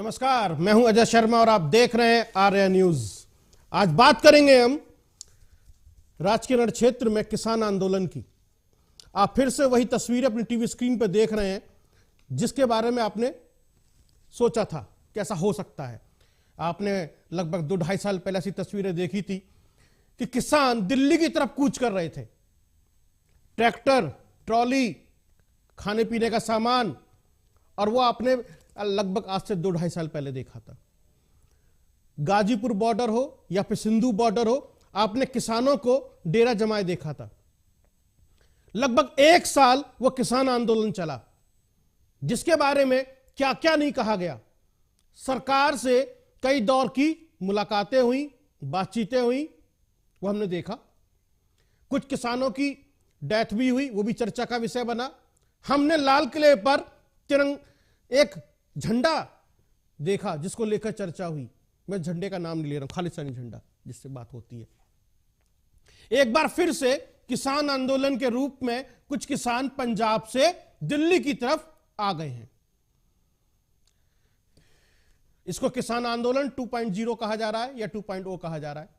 नमस्कार, मैं हूं अजय शर्मा और आप देख रहे हैं आर्या न्यूज। आज बात करेंगे हम राजकीय रण क्षेत्र में किसान आंदोलन की। आप फिर से वही तस्वीरें अपनी टीवी स्क्रीन पर देख रहे हैं जिसके बारे में आपने सोचा था कि ऐसा हो सकता है। आपने लगभग 2-2.5 साल पहले ऐसी तस्वीरें देखी थी कि किसान दिल्ली की तरफ कूच कर रहे थे। ट्रैक्टर, ट्रॉली, खाने पीने का सामान, और वो आपने लगभग आज से 2-2.5 साल पहले देखा था। गाजीपुर बॉर्डर हो या फिर सिंधु बॉर्डर हो, आपने किसानों को डेरा जमाए देखा था। लगभग 1 साल वो किसान आंदोलन चला, जिसके बारे में क्या क्या नहीं कहा गया। सरकार से कई दौर की मुलाकातें हुई, बातचीतें हुई, वो हमने देखा। कुछ किसानों की डेथ भी हुई, वो भी चर्चा का विषय बना। हमने लाल किले पर एक झंडा देखा जिसको लेकर चर्चा हुई। मैं झंडे का नाम नहीं ले रहा हूं, खालिस्तानी झंडा जिससे बात होती है। एक बार फिर से किसान आंदोलन के रूप में कुछ किसान पंजाब से दिल्ली की तरफ आ गए हैं। इसको किसान आंदोलन 2.0 कहा जा रहा है या 2.0 कहा जा रहा है।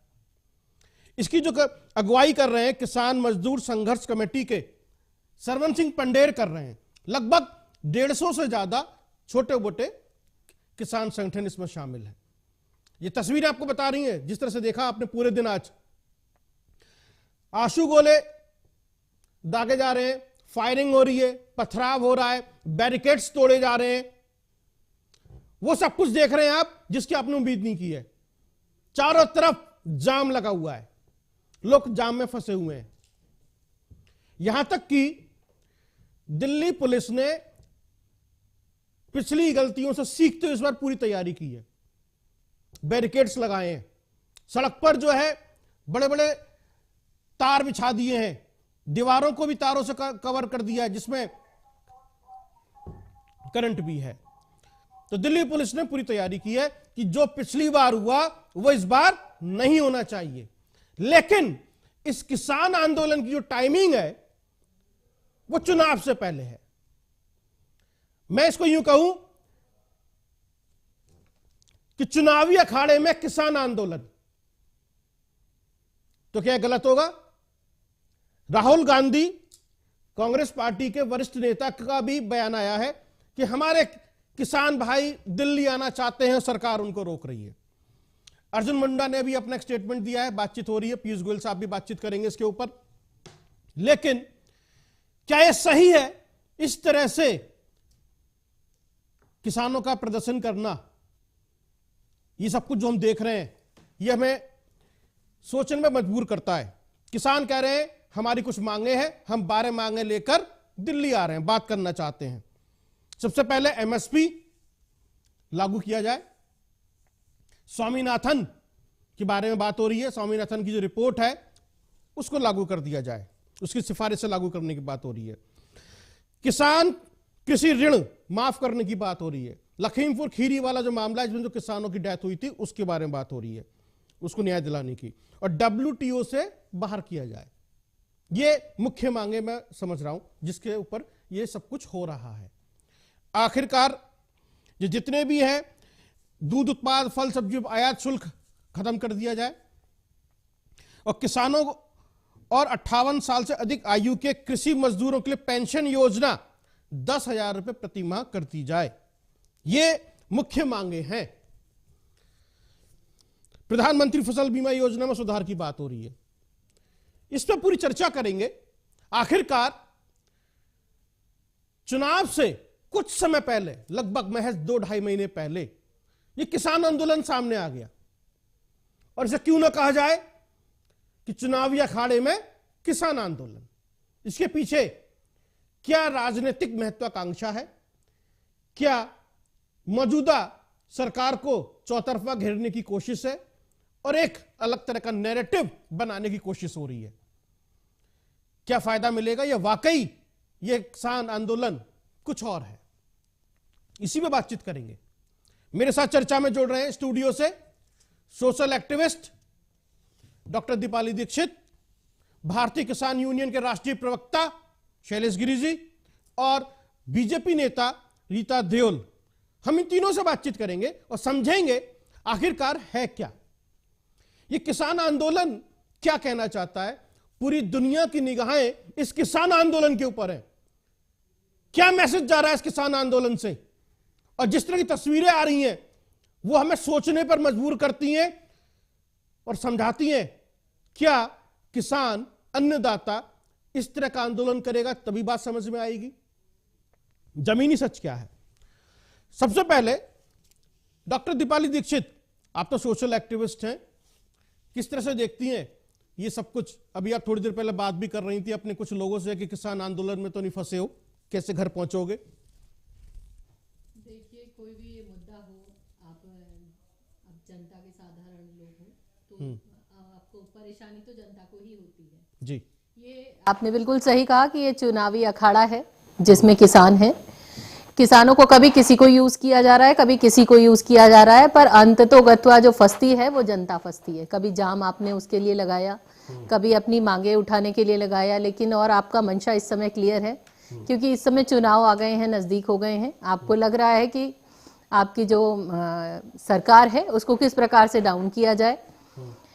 इसकी जो अगुवाई कर रहे हैं किसान मजदूर संघर्ष कमेटी के सरवन सिंह पंडेर कर रहे हैं। लगभग 150 से ज्यादा छोटे मोटे किसान संगठन इसमें शामिल हैं। ये तस्वीरें आपको बता रही हैं, जिस तरह से देखा आपने पूरे दिन आज। आंसू गोले दागे जा रहे हैं, फायरिंग हो रही है, पथराव हो रहा है, बैरिकेड्स तोड़े जा रहे हैं। वो सब कुछ देख रहे हैं आप जिसकी आपने उम्मीद नहीं की है। चारों तरफ जाम लगा हुआ है, लोग जाम में फंसे हुए हैं। यहां तक कि दिल्ली पुलिस ने पिछली गलतियों से सीखते हुए इस बार पूरी तैयारी की है। बैरिकेड्स लगाए हैं, सड़क पर जो है बड़े बड़े तार बिछा दिए हैं, दीवारों को भी तारों से कवर कर दिया है जिसमें करंट भी है। तो दिल्ली पुलिस ने पूरी तैयारी की है कि जो पिछली बार हुआ वो इस बार नहीं होना चाहिए। लेकिन इस किसान आंदोलन की जो टाइमिंग है वो चुनाव से पहले है। मैं इसको यूं कहूं कि चुनावी अखाड़े में किसान आंदोलन, तो क्या गलत होगा? राहुल गांधी कांग्रेस पार्टी के वरिष्ठ नेता का भी बयान आया है कि हमारे किसान भाई दिल्ली आना चाहते हैं, सरकार उनको रोक रही है। अर्जुन मुंडा ने भी अपना एक स्टेटमेंट दिया है, बातचीत हो रही है, पीयूष गोयल साहब भी बातचीत करेंगे इसके ऊपर। लेकिन क्या यह सही है इस तरह से किसानों का प्रदर्शन करना? ये सब कुछ जो हम देख रहे हैं ये हमें सोचने में मजबूर करता है। किसान कह रहे हैं हमारी कुछ मांगे हैं, हम 12 मांगे लेकर दिल्ली आ रहे हैं, बात करना चाहते हैं। सबसे पहले एमएसपी लागू किया जाए। स्वामीनाथन के बारे में बात हो रही है, स्वामीनाथन की जो रिपोर्ट है उसको लागू कर दिया जाए, उसकी सिफारिश से लागू करने की बात हो रही है। किसान कृषि ऋण माफ करने की बात हो रही है। लखीमपुर खीरी वाला जो मामला है जिसमें जो किसानों की डेथ हुई थी उसके बारे में बात हो रही है, उसको न्याय दिलाने की। और WTO से बाहर किया जाए। ये मुख्य मांगे मैं समझ रहा हूं जिसके ऊपर ये सब कुछ हो रहा है। आखिरकार ये जितने भी हैं दूध उत्पाद, फल सब्जी आयात शुल्क खत्म कर दिया जाए और किसानों और 58 साल से अधिक आयु के कृषि मजदूरों के लिए पेंशन योजना 10,000 रुपए प्रति माह कर दी जाए। ये मुख्य मांगे हैं। प्रधानमंत्री फसल बीमा योजना में सुधार की बात हो रही है, इस पर पूरी चर्चा करेंगे। आखिरकार चुनाव से कुछ समय पहले, लगभग महज 2-2.5 महीने पहले, ये किसान आंदोलन सामने आ गया। और इसे क्यों ना कहा जाए कि चुनावी अखाड़े में किसान आंदोलन? इसके पीछे क्या राजनीतिक महत्वाकांक्षा है? क्या मौजूदा सरकार को चौतरफा घेरने की कोशिश है और एक अलग तरह का नैरेटिव बनाने की कोशिश हो रही है? क्या फायदा मिलेगा या वाकई यह किसान आंदोलन कुछ और है? इसी में बातचीत करेंगे। मेरे साथ चर्चा में जोड़ रहे हैं स्टूडियो से social activist doctor Deepali Dikshit, Bharatiya Kisan union के राष्ट्रीय प्रवक्ता शैलेश गिरि जी और बीजेपी नेता रीता देओल। हम इन तीनों से बातचीत करेंगे और समझेंगे आखिरकार है क्या ये किसान आंदोलन, क्या कहना चाहता है। पूरी दुनिया की निगाहें इस किसान आंदोलन के ऊपर है। क्या मैसेज जा रहा है इस किसान आंदोलन से, और जिस तरह की तस्वीरें आ रही हैं वो हमें सोचने पर मजबूर करती हैं और समझाती हैं क्या किसान, अन्नदाता इस तरह का आंदोलन करेगा तभी बात समझ में आएगी। जमीनी सच क्या है। सबसे पहले डॉक्टर दीपाली दीक्षित, आप तो सोशल एक्टिविस्ट हैं, किस तरह से देखती हैं ये सब कुछ। अभी आप थोड़ी देर पहले बात भी कर रही थी अपने कुछ लोगों से कि किसान आंदोलन में तो नहीं फंसे हो, कैसे घर पहुंचोगे। देखिए, कोई भी ये मुद्दा हो, आप जनता के साधारण लोग हो तो आपको परेशानी तो जनता को ही होती है जी। ये आपने बिल्कुल सही कहा कि ये चुनावी अखाड़ा है जिसमें किसान है। किसानों को कभी किसी को यूज किया जा रहा है, कभी किसी को यूज किया जा रहा है, पर अंततोगत्वा जो फंसती है वो जनता फंसती है। कभी जाम आपने उसके लिए लगाया, कभी अपनी मांगे उठाने के लिए लगाया, लेकिन और आपका मंशा इस समय क्लियर है क्योंकि इस समय चुनाव आ गए हैं, नजदीक हो गए हैं। आपको लग रहा है कि आपकी जो सरकार है उसको किस प्रकार से डाउन किया जाए।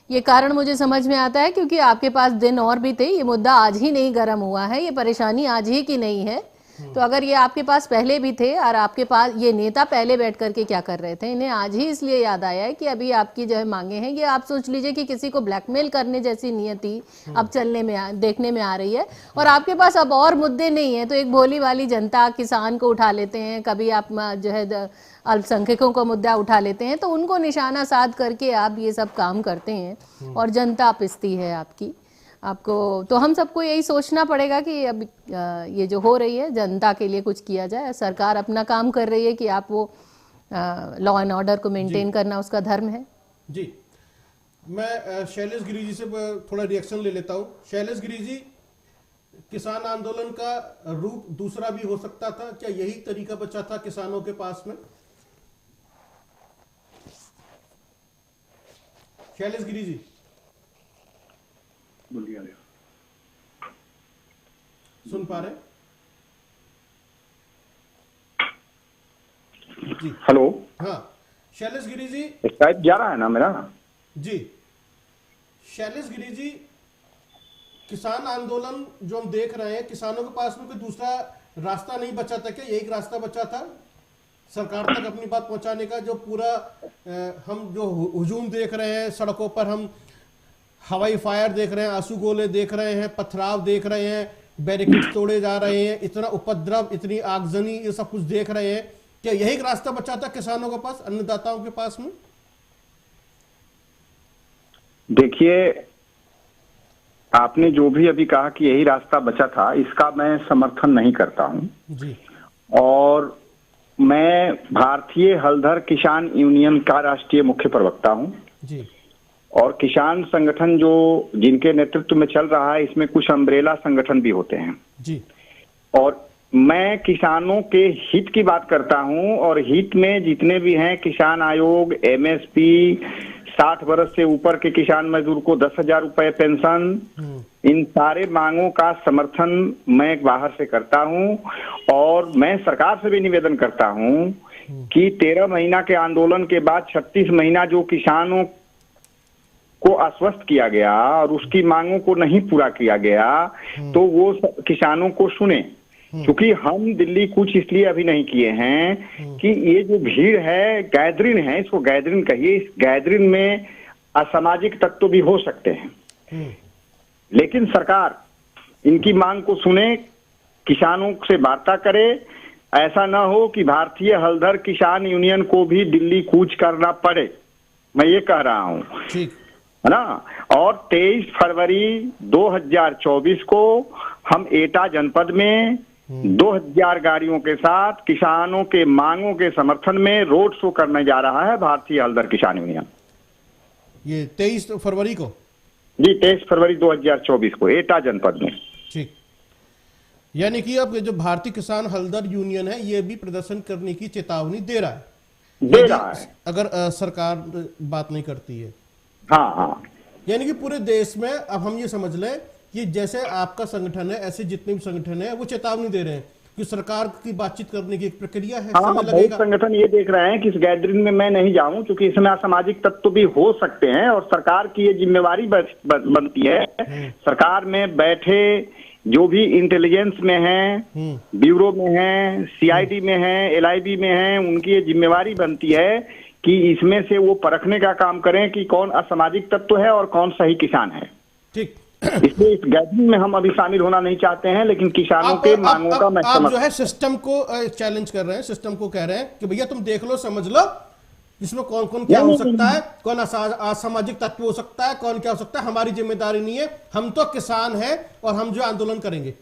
ये कारण मुझे समझ में आता है क्योंकि आपके पास दिन और भी थे, ये मुद्दा आज ही नहीं गर्म हुआ है, ये परेशानी आज ही की नहीं है। तो अगर ये आपके पास पहले भी थे और आपके पास ये नेता पहले बैठ करके क्या कर रहे थे, इन्हें आज ही इसलिए याद आया है कि अभी आपकी जो है मांगे हैं, ये आप सोच लीजिए कि किसी को ब्लैकमेल करने जैसी नियति अब चलने में देखने में आ रही है। और आपके पास अब और मुद्दे नहीं है तो एक भोली वाली जनता, किसान को उठा लेते हैं, कभी आप जो है अल्पसंख्यकों का मुद्दा उठा लेते हैं, तो उनको निशाना साध करके आप ये सब काम करते हैं और जनता पिसती है आपकी। आपको तो हम सबको यही सोचना पड़ेगा कि अब ये जो हो रही है जनता के लिए कुछ किया जाए। सरकार अपना काम कर रही है कि आप वो लॉ एंड ऑर्डर को मेंटेन करना उसका धर्म है। जी, मैं शैलेश गिरी जी से थोड़ा रिएक्शन ले लेता हूँ। शैलेश गिरी जी, किसान आंदोलन का रूप दूसरा भी हो सकता था, क्या यही तरीका बचा था किसानों के पास में? शैलेश गिरी जी बोलिए। सुन पा रहे? जी हेलो। हाँ, शैलेश गिरी जी, शायद जा रहा है ना मेरा? जी। शैलेश गिरी जी, किसान आंदोलन जो हम देख रहे हैं, किसानों के पास में कोई दूसरा रास्ता नहीं बचा था क्या? यही रास्ता बचा था सरकार तक अपनी बात पहुंचाने का? जो पूरा हम जो हुजूम देख रहे हैं सड़कों पर, हम हवाई फायर देख रहे हैं, आंसू गोले देख रहे हैं, पथराव देख रहे हैं, बैरिकेड तोड़े जा रहे हैं, इतना उपद्रव, इतनी आगजनी, ये सब कुछ देख रहे हैं, क्या यही रास्ता बचा था किसानों के पास, अन्नदाताओं के पास में? देखिए, आपने जो भी अभी कहा कि यही रास्ता बचा था, इसका मैं समर्थन नहीं करता हूं जी। और मैं भारतीय हलधर किसान यूनियन का राष्ट्रीय मुख्य प्रवक्ता हूं जी। और किसान संगठन जो जिनके नेतृत्व में चल रहा है, इसमें कुछ अम्ब्रेला संगठन भी होते हैं जी। और मैं किसानों के हित की बात करता हूं और हित में जितने भी हैं, किसान आयोग, एमएसपी, 60 वर्ष से ऊपर के किसान मजदूर को 10,000 रुपए पेंशन, इन सारे मांगों का समर्थन मैं बाहर से करता हूं। और मैं सरकार से भी निवेदन करता हूं कि 13 महीना के आंदोलन के बाद 36 महीना जो किसानों को आश्वस्त किया गया और उसकी मांगों को नहीं पूरा किया गया, तो वो किसानों को सुने। क्योंकि हम दिल्ली कुछ इसलिए अभी नहीं किए हैं कि ये जो भीड़ है, गैदरिंग है, इसको गैदरिंग कहिए, इस गैदरिंग में असामाजिक तत्व भी हो सकते हैं, लेकिन सरकार इनकी मांग को सुने, किसानों से वार्ता करे। ऐसा ना हो कि भारतीय हलधर किसान यूनियन को भी दिल्ली कूच करना पड़े, मैं ये कह रहा हूँ, है ना। और 23 फरवरी 2024 को हम एटा जनपद में 2000 गाड़ियों के साथ किसानों के मांगों के समर्थन में रोड शो करने जा रहा है भारतीय हलधर किसान यूनियन। ये 23 फरवरी को? जी, 23 फरवरी 2024 को एटा जनपद में। ठीक, यानी कि अब जो भारतीय किसान हलधर यूनियन है, ये भी प्रदर्शन करने की चेतावनी दे रहा है अगर सरकार बात नहीं करती है। हाँ हाँ, यानी कि पूरे देश में अब हम ये समझ लें कि जैसे आपका संगठन है, ऐसे जितने भी संगठन है वो चेतावनी दे रहे हैं। कि सरकार की बातचीत करने की एक प्रक्रिया है, हाँ, समय बहुत लगेगा। संगठन ये देख रहे हैं कि इस गैदरिंग में मैं नहीं जाऊं, क्योंकि इसमें असामाजिक तत्व भी हो सकते हैं और सरकार की ये जिम्मेवारी बनती है। सरकार में बैठे जो भी इंटेलिजेंस में है, ब्यूरो में है, सीआईडी में है, एलआईबी में है, उनकी ये जिम्मेवारी बनती है कि इसमें से वो परखने का काम करें कि कौन असामाजिक तत्व है और कौन सही किसान है। ठीक। इसलिए इस गैदरिंग में हम अभी शामिल होना नहीं चाहते हैं, लेकिन किसानों के मांगों का मैं आप जो है सिस्टम को चैलेंज कर रहे हैं, सिस्टम को कह रहे हैं कि भैया तुम देख लो, समझ लो इसमें कौन कौन क्या हो सकता है, कौन असामाजिक तत्व हो सकता है, कौन क्या हो सकता है। हमारी जिम्मेदारी नहीं है, हम तो किसान हैं और हम जो आंदोलन करेंगे।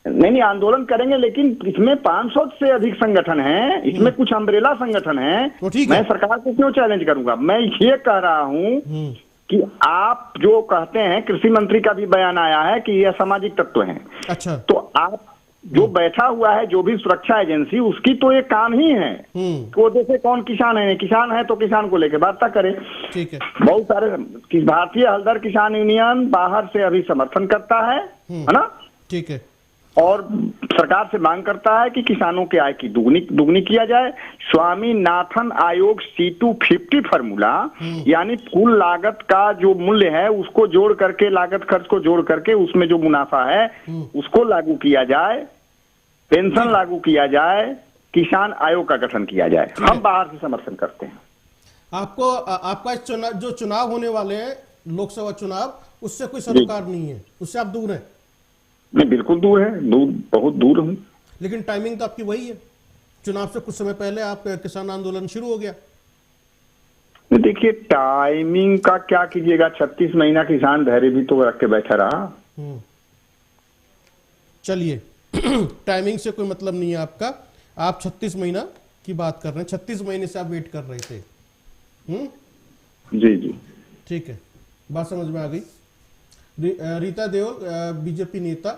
नहीं, आंदोलन करेंगे, लेकिन इसमें 500 से अधिक संगठन हैं, इसमें कुछ अम्ब्रेला संगठन हैं। तो ठीक है, मैं सरकार को क्यों चैलेंज करूंगा? मैं ये कह रहा हूं कि आप जो कहते हैं, कृषि मंत्री का भी बयान आया है कि ये असामाजिक तत्व हैं। अच्छा, तो आप जो बैठा हुआ है, जो भी सुरक्षा एजेंसी, उसकी तो एक काम ही है कि वो देखे कौन किसान है। किसान है तो किसान को लेकर वार्ता करे। ठीक है। बहुत सारे भारतीय हलदर किसान यूनियन बाहर से अभी समर्थन करता है ना? ठीक है। और सरकार से मांग करता है कि किसानों के आय की दुगनी किया जाए। स्वामीनाथन आयोग C250 फार्मूला, यानी कुल लागत का जो मूल्य है उसको जोड़ करके, लागत खर्च को जोड़ करके उसमें जो मुनाफा है उसको लागू किया जाए, पेंशन लागू किया जाए, किसान आयोग का गठन किया जाए। हम बाहर से समर्थन करते हैं। आपको आपका जो चुनाव होने वाले हैं, लोकसभा चुनाव, उससे कोई सरोकार नहीं है, उससे आप दूर हैं? मैं बिल्कुल दूर है, बहुत दूर हूं। लेकिन टाइमिंग तो आपकी वही है, चुनाव से कुछ समय पहले आप किसान आंदोलन शुरू हो गया। देखिए, टाइमिंग का क्या कीजिएगा, 36 महीना किसान धैर्य भी तो रख के बैठा रहा। चलिए टाइमिंग से कोई मतलब नहीं है आपका, आप 36 महीना की बात कर रहे हैं, 36 महीने से आप वेट कर रहे थे। जी जी, ठीक है, बात समझ में आ गई। रीता देओल, बीजेपी नेता,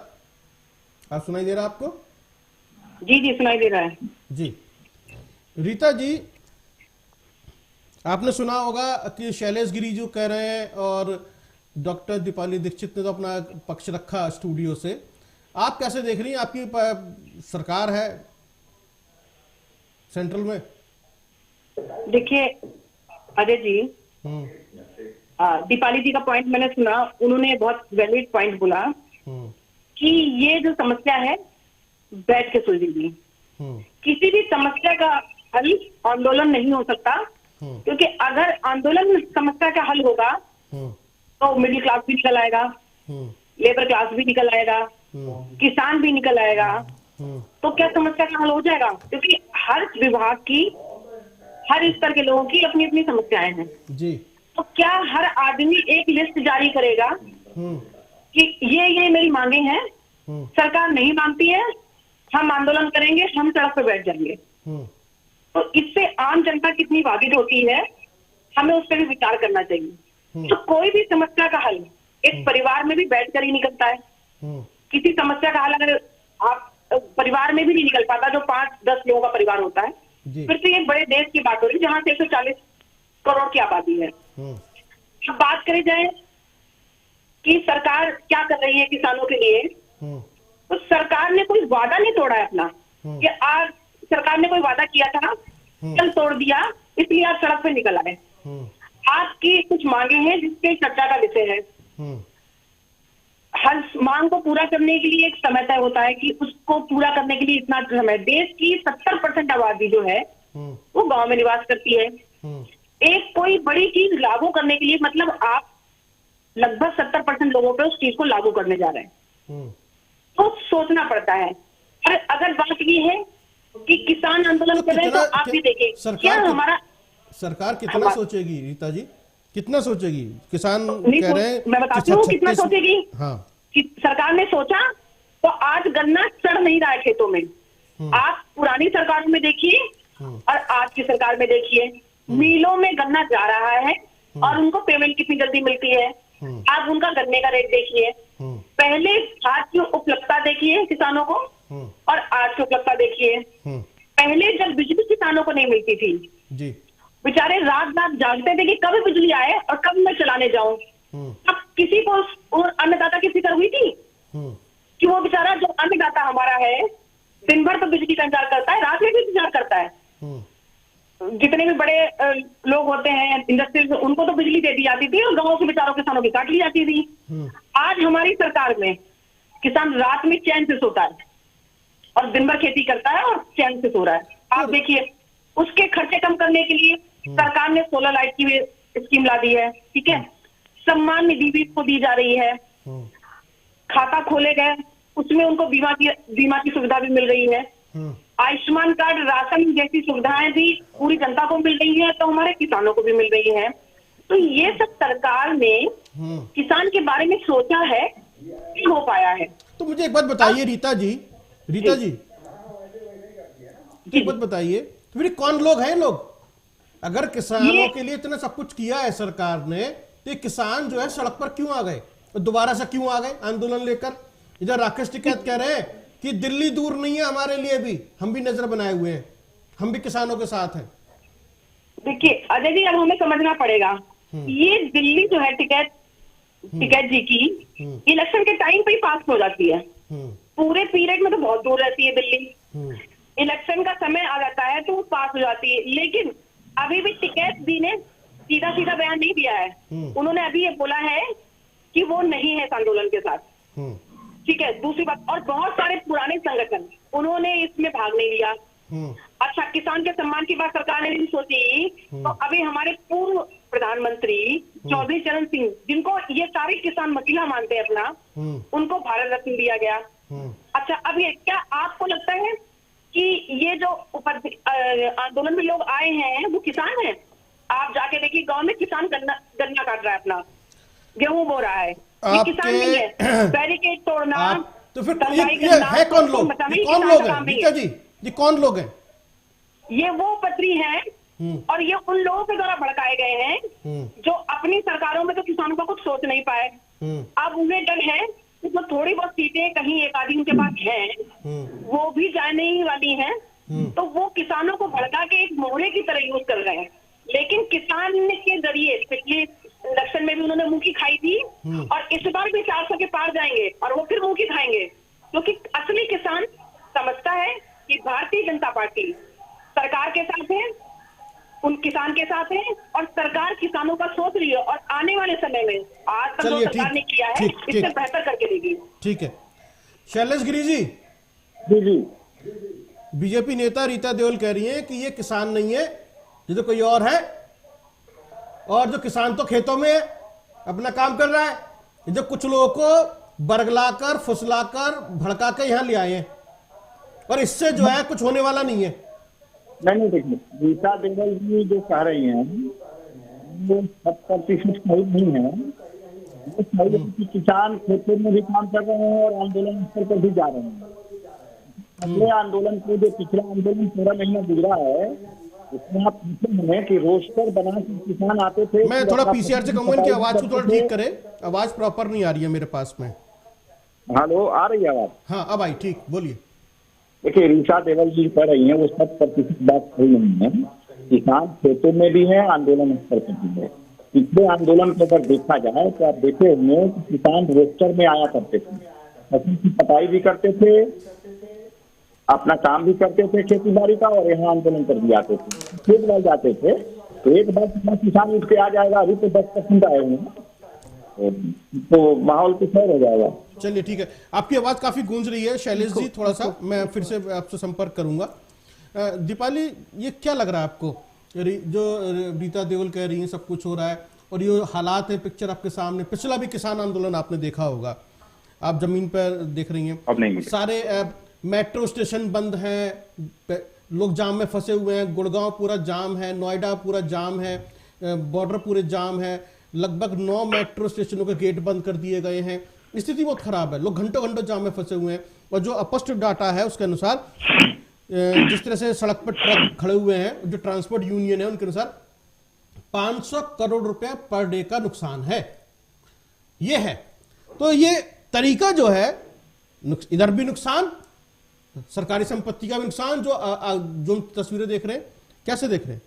आप सुनाई दे रहा है आपको? जी जी, सुनाई दे रहा है जी। रीता जी, आपने सुना होगा कि शैलेश गिरी जो कह रहे हैं और डॉक्टर दीपाली दीक्षित ने तो अपना पक्ष रखा स्टूडियो से, आप कैसे देख रही हैं? आपकी सरकार है सेंट्रल में। देखिए अजय जी, दीपाली जी का पॉइंट मैंने सुना, उन्होंने बहुत वैलिड पॉइंट बोला कि ये जो समस्या है बैठ के सुलझेगी। किसी भी समस्या का हल आंदोलन नहीं हो सकता, क्योंकि अगर आंदोलन समस्या का हल होगा तो मिडिल क्लास भी निकल आएगा, लेबर क्लास भी निकल आएगा, किसान भी निकल आएगा, तो क्या समस्या का हल हो जाएगा? क्योंकि हर विभाग की, हर स्तर के लोगों की अपनी अपनी समस्याएं हैं जी। तो क्या हर आदमी एक लिस्ट जारी करेगा कि ये मेरी मांगे हैं, सरकार नहीं मानती है, हम आंदोलन करेंगे, हम सड़क पर बैठ जाएंगे? तो इससे आम जनता कितनी बाधित होती है, हमें उस पर भी विचार करना चाहिए। तो कोई भी समस्या का हल एक परिवार में भी बैठकर ही निकलता है। किसी समस्या का हल अगर आप परिवार में भी नहीं निकल पाता, जो 5-10 लोगों का परिवार होता है, फिर तो एक बड़े देश की बात हो रही है जहां 140 करोड़ की आबादी है। अब बात करी जाए कि सरकार क्या कर रही है किसानों के लिए, तो सरकार ने कोई वादा नहीं तोड़ा है अपना कि आज सरकार ने कोई वादा किया था, कल तोड़ दिया, इसलिए आज सड़क पे निकल आए। आपकी कुछ मांगे हैं जिसके चर्चा का विषय है। हर मांग को पूरा करने के लिए एक समय तय होता है कि उसको पूरा करने के लिए इतना समय। देश की 70% आबादी जो है वो गांव में निवास करती है। एक कोई बड़ी चीज लागू करने के लिए मतलब आप लगभग 70% लोगों पे उस चीज को लागू करने जा रहे हैं, तो सोचना पड़ता है। और अगर बात ये है कि किसान आंदोलन कर रहे हैं, तो आप भी देखिए क्या हमारा सरकार कितना सोचेगी रीता जी, कितना सोचेगी? किसान कह रहे हैं, मैं बताती हूँ कितना सोचेगी। हाँ, कि सरकार ने सोचा तो आज गन्ना सड़ नहीं रहा है खेतों में। आप पुरानी सरकारों में देखिए और आज की सरकार में देखिए, मिलों में गन्ना जा रहा है और उनको पेमेंट कितनी जल्दी मिलती है। आप उनका गन्ने का रेट देखिए, पहले खाद की उपलब्धता देखिए किसानों को और आज की उपलब्धता देखिए। पहले जब बिजली किसानों को नहीं मिलती थी जी, बेचारे रात रात जागते थे कि कब बिजली आए और कब मैं चलाने जाऊं। अब किसी को अन्नदाता की फिक्र हुई थी कि वो बेचारा जो अन्नदाता हमारा है दिन भर तो बिजली का इंतजार करता है, रात में भी इंतजार करता है। जितने भी बड़े लोग होते हैं इंडस्ट्रीज, उनको तो बिजली दे दी जाती थी और गांव के बेचारों किसानों की काट ली जाती थी। आज हमारी सरकार में किसान रात में चैन से सोता है और दिन भर खेती करता है और चैन से सो रहा है। आप देखिए, उसके खर्चे कम करने के लिए सरकार ने सोलर लाइट की भी स्कीम ला दी है, ठीक है। सम्मान निधि भी को दी जा रही है, खाता खोले गए, उसमें उनको बीमा की सुविधा भी मिल रही है। आयुष्मान कार्ड, राशन जैसी सुविधाएं भी पूरी जनता को मिल रही है, तो हमारे किसानों को भी मिल रही है। तो ये सब सरकार ने किसान के बारे में सोचा है, नहीं हो पाया है। तो मुझे एक बात बताइए रीता जी, एक बात बताइए, तो फिर कौन लोग हैं लोग? अगर किसानों के लिए इतना सब कुछ किया है सरकार ने, तो ये किसान जो है सड़क पर क्यों आ गए और दोबारा से क्यों आ गए आंदोलन लेकर? इधर राकेश टिकैत कह रहे हैं कि दिल्ली दूर नहीं है हमारे लिए भी, हम भी नजर बनाए हुए हैं, हम भी किसानों के साथ हैं। देखिए अजय जी, अब हमें समझना पड़ेगा, ये दिल्ली जो है टिकैत जी की इलेक्शन के टाइम पे ही पास हो जाती है। पूरे पीरियड में तो बहुत दूर रहती है दिल्ली, इलेक्शन का समय आ जाता है तो वो पास हो जाती है। लेकिन अभी भी टिकैत जी ने सीधा सीधा बयान नहीं दिया है। उन्होंने अभी ये बोला है कि वो नहीं है इस आंदोलन के साथ, ठीक है। दूसरी बात, और बहुत सारे पुराने संगठन उन्होंने इसमें भाग नहीं लिया। अच्छा, किसान के सम्मान की बात सरकार ने नहीं सोची, तो अभी हमारे पूर्व प्रधानमंत्री चौधरी चरण सिंह, जिनको ये सारे किसान मसीहा मानते हैं अपना, उनको भारत रत्न दिया गया। अच्छा, अब ये क्या आपको लगता है कि ये जो आंदोलन में लोग आए हैं वो किसान हैं? आप जाके देखिए, गांव में किसान गन्ना काट रहा है, अपना गेहूं बो रहा है, ये किसान नहीं है। बैरिकेड तोड़ना, तो फिर ये है कौन लोग? कौन लोग हैं रीता जी? ये कौन लोग हैं? ये वो पत्री हैं और ये उन लोगों के द्वारा भड़काए गए हैं जो अपनी सरकारों में तो किसानों का कुछ सोच नहीं पाए। अब उन्हें डर है कि तो थोड़ी बहुत सीटें कहीं एक आदि उनके पास हैं, वो भी जाने ही वाली हैं, तो वो किसानों को भड़का के एक मोहरे की तरह यूज कर रहे हैं। लेकिन किसान के जरिए पिछले इलेक्शन में भी उन्होंने मुंह की खाई थी और इस बार भी 400 के पार जाएंगे और वो फिर मुंह की खाएंगे, क्योंकि असली किसान समझता है कि भारतीय जनता पार्टी सरकार के साथ है, उन किसान के साथ है और सरकार किसानों का सोच रही है और आने वाले समय में आज तक जो सरकार ने किया है इससे बेहतर करके देगी। ठीक है, शैलेश गिरी जी। जी, बीजेपी नेता रीता देओल कह रही है कि ये किसान नहीं है, ये तो कोई और है, और जो किसान तो खेतों में अपना काम कर रहा है, ये जो कुछ लोगों को बरगलाकर, फुसलाकर, भड़काकर यहां ले आए हैं, और इससे जो है कुछ होने वाला नहीं है। नहीं देखिए, रीता देओल जी जो कह रही हैं वो 100% सही नहीं है। वो सही है कि किसान खेतों में भी काम कर रहे हैं और आंदोलन स्तर पर भी जा रहे हैं। अगले आंदोलन को, जो पिछला आंदोलन पूरा महीना गुजरा है, उसमें आप पूछते हैं कि रोस्टर बना के किसान आते थे। मैं थोड़ा पीसीआर से कहूंगा कि आवाज को थोड़ा ठीक करें, आवाज प्रॉपर नहीं आ रही है मेरे पास में। हेलो, आ रही है आवाज? हाँ अब आई, ठीक, बोलिए। देखिए, रीता देओल जी कह रही है वो 100% बात सही नहीं है। किसान खेतों में भी है, आंदोलन स्तर पर भी है। पिछले आंदोलन को अगर देखा जाए तो आप देखे होंगे कि किसान रोस्टर में आया करते थे, फसल की कटाई भी करते थे, अपना काम भी करते थे खेती बाड़ी का, और यहाँ आंदोलन कर भी आते थे, खेत लग जाते थे। तो एक बार किसान उठ के आ जाएगा, अभी तो 10% आए हुए हैं, तो माहौल कुछ और हो जाएगा। चलिए ठीक है, आपकी आवाज काफी गूंज रही है शैलेश जी, थोड़ा सा मैं फिर से आपसे संपर्क करूंगा। दीपाली, ये क्या लग रहा है आपको, जो रीता देओल कह रही है सब कुछ हो रहा है, और ये हालात है, पिक्चर आपके सामने, पिछला भी किसान आंदोलन आपने देखा होगा, आप जमीन पर देख रही हैं, अब नहीं सारे मेट्रो स्टेशन बंद हैं, लोग जाम में फंसे हुए हैं, गुड़गांव पूरा जाम है, नोएडा पूरा जाम है, बॉर्डर पूरे जाम है, लगभग 9 मेट्रो स्टेशनों के गेट बंद कर दिए गए हैं। स्थिति बहुत खराब है, लोग घंटों घंटों जाम में फंसे हुए हैं, और जो स्पष्ट डाटा है उसके अनुसार, जिस तरह से सड़क पर ट्रक खड़े हुए हैं, जो ट्रांसपोर्ट यूनियन है उनके अनुसार 500 करोड़ रुपए पर डे का नुकसान है, ये है। तो ये तरीका जो है, इधर भी नुकसान, सरकारी संपत्ति का भी नुकसान, जो तस्वीरें देख रहे हैं, कैसे देख रहे हैं?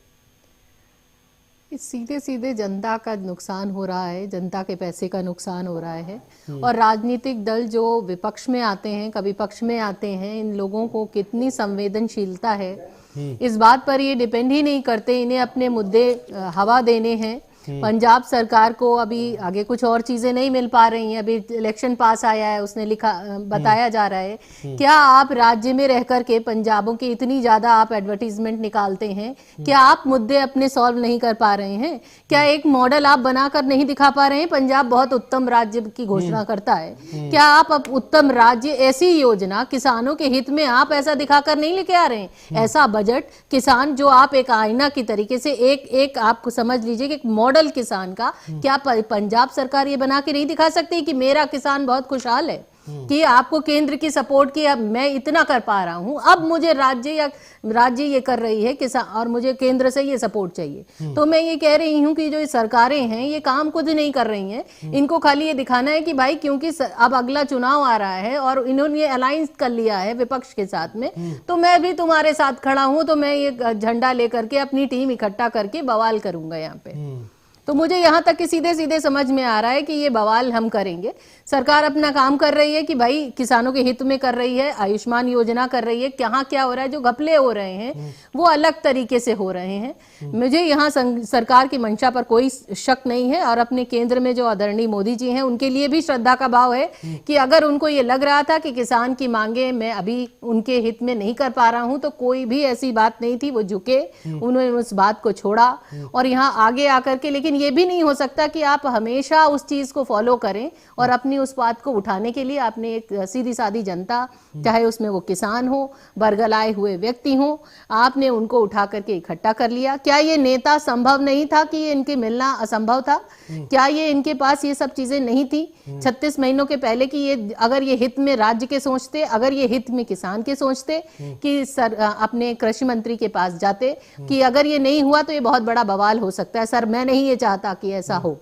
सीधे सीधे जनता का नुकसान हो रहा है, जनता के पैसे का नुकसान हो रहा है। और राजनीतिक दल जो विपक्ष में आते हैं, कभी पक्ष में आते हैं, इन लोगों को कितनी संवेदनशीलता है इस बात पर ये डिपेंड ही नहीं करते। इन्हें अपने मुद्दे हवा देने हैं। पंजाब सरकार को अभी आगे कुछ और चीजें नहीं मिल पा रही हैं। अभी इलेक्शन पास आया है, उसने लिखा बताया जा रहा है, क्या आप राज्य में रह करके पंजाबों की इतनी ज्यादा आप एडवर्टीजमेंट निकालते हैं, क्या आप मुद्दे अपने सॉल्व नहीं कर पा रहे हैं? क्या एक मॉडल आप बनाकर नहीं दिखा पा रहे हैं? पंजाब बहुत उत्तम राज्य की घोषणा करता है, क्या आप अब उत्तम राज्य ऐसी योजना किसानों के हित में आप ऐसा दिखाकर नहीं लेके आ रहे हैं? ऐसा बजट किसान जो आप एक आईना की तरीके से एक आप समझ लीजिए कि एक मॉडल किसान का, क्या पंजाब सरकार ये बना के नहीं दिखा सकती कि मेरा किसान बहुत खुशहाल है, कि आपको केंद्र की सपोर्ट की अब मैं इतना कर पा रहा हूं, अब मुझे राज्य ये कर रही है किसान और मुझे केंद्र से ये सपोर्ट चाहिए। तो मैं ये कह रही हूं कि जो ये सरकारें हैं ये काम कुछ नहीं कर रही हैं। इनको खाली ये दिखाना है कि भाई क्योंकि अब अगला चुनाव आ रहा है और इन्होंने अलायंस कर लिया है विपक्ष के साथ में, तो मैं भी तुम्हारे साथ खड़ा हूं, तो मैं ये झंडा लेकर के अपनी टीम इकट्ठा करके बवाल करूंगा यहाँ पे। तो मुझे यहाँ तक कि सीधे सीधे समझ में आ रहा है कि ये बवाल हम करेंगे। सरकार अपना काम कर रही है कि भाई किसानों के हित में कर रही है, आयुष्मान योजना कर रही है, कहाँ क्या हो रहा है, जो घपले हो रहे हैं वो अलग तरीके से हो रहे हैं। मुझे यहाँ सरकार की मंशा पर कोई शक नहीं है और अपने केंद्र में जो आदरणीय मोदी जी हैं उनके लिए भी श्रद्धा का भाव है कि अगर उनको ये लग रहा था कि किसान की मांगे मैं अभी उनके हित में नहीं कर पा रहा हूं, तो कोई भी ऐसी बात नहीं थी, वो झुके, उन्होंने उस बात को छोड़ा और यहाँ आगे आकर के। लेकिन ये भी नहीं हो सकता कि आप हमेशा उस चीज को फॉलो करें और अपनी उस बात को उठाने के लिए आपने एक सीधी सादी जनता, चाहे उसमें वो किसान हो, बरगलाए हुए व्यक्ति हो, आपने उनको उठा करके इकट्ठा कर लिया। क्या ये नेता संभव नहीं था कि ये इनके मिलना असंभव था? क्या ये इनके पास ये सब चीजें नहीं थी 36 महीनों के पहले कि ये अगर ये हित में राज्य के सोचते, अगर ये हित में किसान के सोचते कि सर अपने कृषि मंत्री के पास जाते कि अगर ये नहीं हुआ तो ये बहुत बड़ा बवाल हो सकता है, सर मैं नहीं ये चाहता कि ऐसा हो।